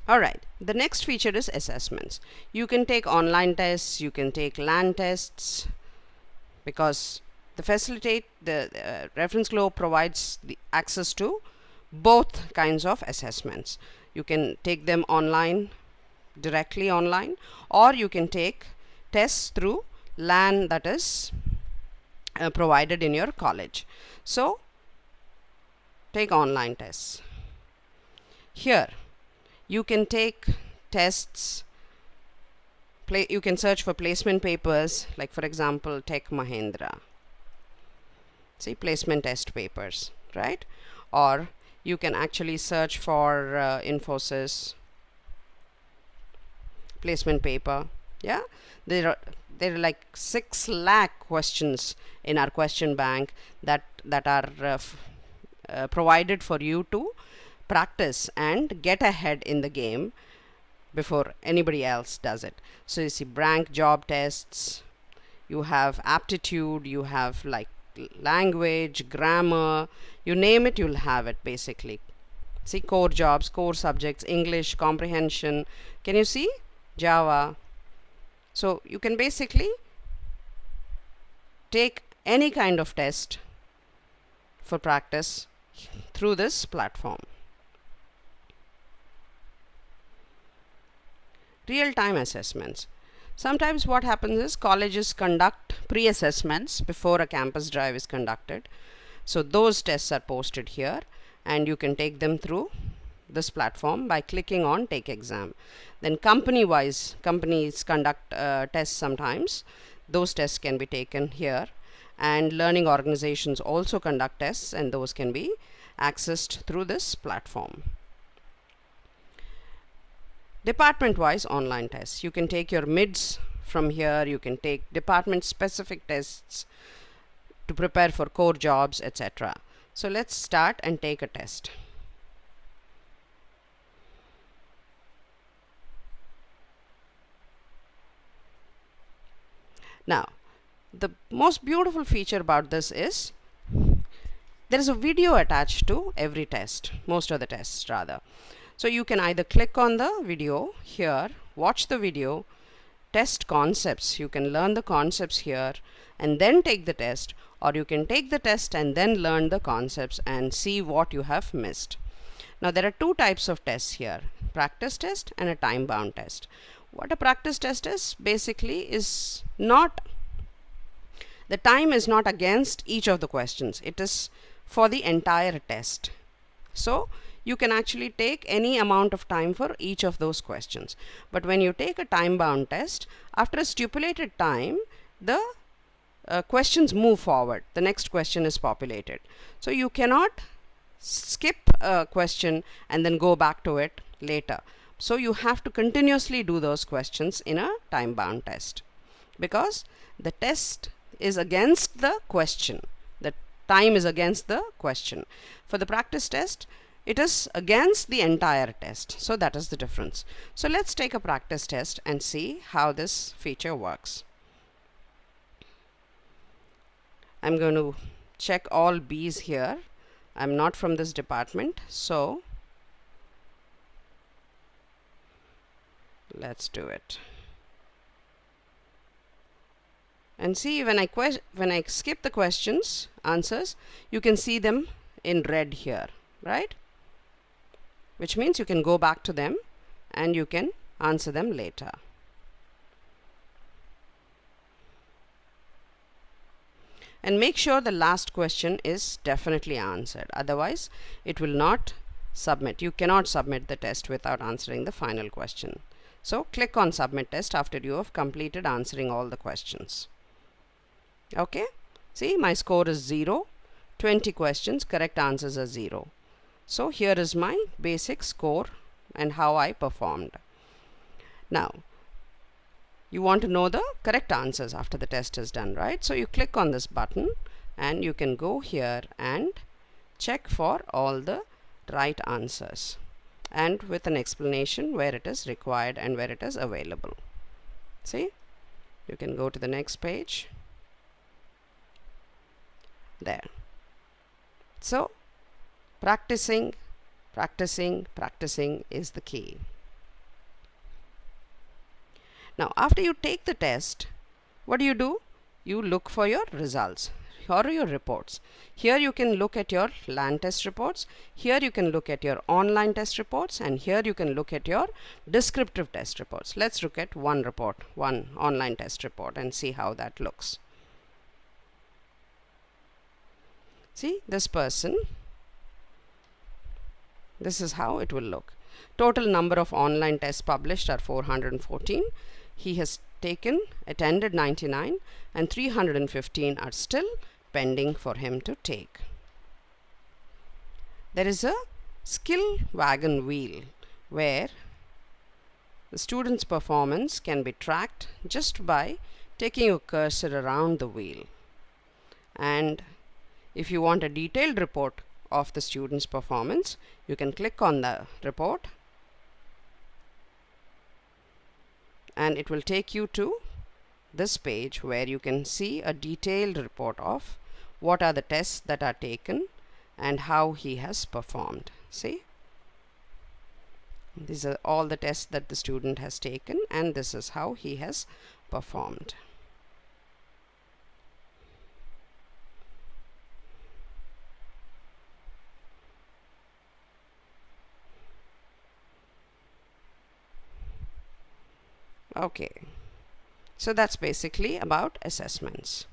Alright, the next feature is assessments. You can take online tests, you can take LAN tests, because the Referenceglobe provides the access to both kinds of assessments. You can take them online, directly online, or you can take tests through LAN that is provided in your college. So take online tests. Here you can take tests, you can search for placement papers, like for example Tech Mahindra, see, placement test papers, right? Or you can actually search for Infosys placement paper. Yeah, there are like 6 lakh questions in our question bank that are provided for you to practice and get ahead in the game before anybody else does it. So you see bank job tests, you have aptitude, you have like language, grammar, you name it, you'll have it basically. See, core jobs, core subjects, English, comprehension, can you see, Java. So you can basically take any kind of test for practice through this platform. Real-time assessments. Sometimes what happens is colleges conduct pre-assessments before a campus drive is conducted. So those tests are posted here and you can take them through this platform by clicking on Take Exam. Then companies conduct tests sometimes. Those tests can be taken here, and learning organizations also conduct tests and those can be accessed through this platform. Department-wise online tests. You can take your mids from here, you can take department-specific tests to prepare for core jobs, etc. So let's start and take a test. Now, the most beautiful feature about this is there is a video attached to every test, most of the tests rather. So you can either click on the video here, watch the video, test concepts, you can learn the concepts here and then take the test, or you can take the test and then learn the concepts and see what you have missed. Now there are 2 types of tests here, practice test and a time bound test. What a practice test is basically is not, the time is not against each of the questions, it is for the entire test. So you can actually take any amount of time for each of those questions. But when you take a time bound test, after a stipulated time, the questions move forward. The next question is populated. So you cannot skip a question and then go back to it later. So you have to continuously do those questions in a time bound test, because the test is against the question. The time is against the question. For the practice test, it is against the entire test. So that is the difference. So let's take a practice test and see how this feature works. I'm going to check all B's here. I'm not from this department, so let's do it. And see, when I skip the questions, answers, you can see them in red here, right? Which means you can go back to them and you can answer them later. And make sure the last question is definitely answered, otherwise it will not submit. You cannot submit the test without answering the final question. So click on submit test after you have completed answering all the questions. Okay, see, my score is 0, 20 questions, correct answers are 0. So here is my basic score and how I performed. Now you want to know the correct answers after the test is done, right? So you click on this button and you can go here and check for all the right answers, and with an explanation where it is required and where it is available. See, you can go to the next page. There. So practicing is the key. Now after you take the test, what do? You look for your results or your reports. Here you can look at your LAN test reports, here you can look at your online test reports, and here you can look at your descriptive test reports. Let's look at one report, one online test report, and see how that looks. See, this person, this is how it will look. Total number of online tests published are 414. He has attended 99, and 315 are still pending for him to take. There is a skill wagon wheel where the student's performance can be tracked just by taking a cursor around the wheel. And if you want a detailed report of the student's performance, you can click on the report and it will take you to this page where you can see a detailed report of what are the tests that are taken and how he has performed. See, these are all the tests that the student has taken, and this is how he has performed. Okay, so that's basically about assessments.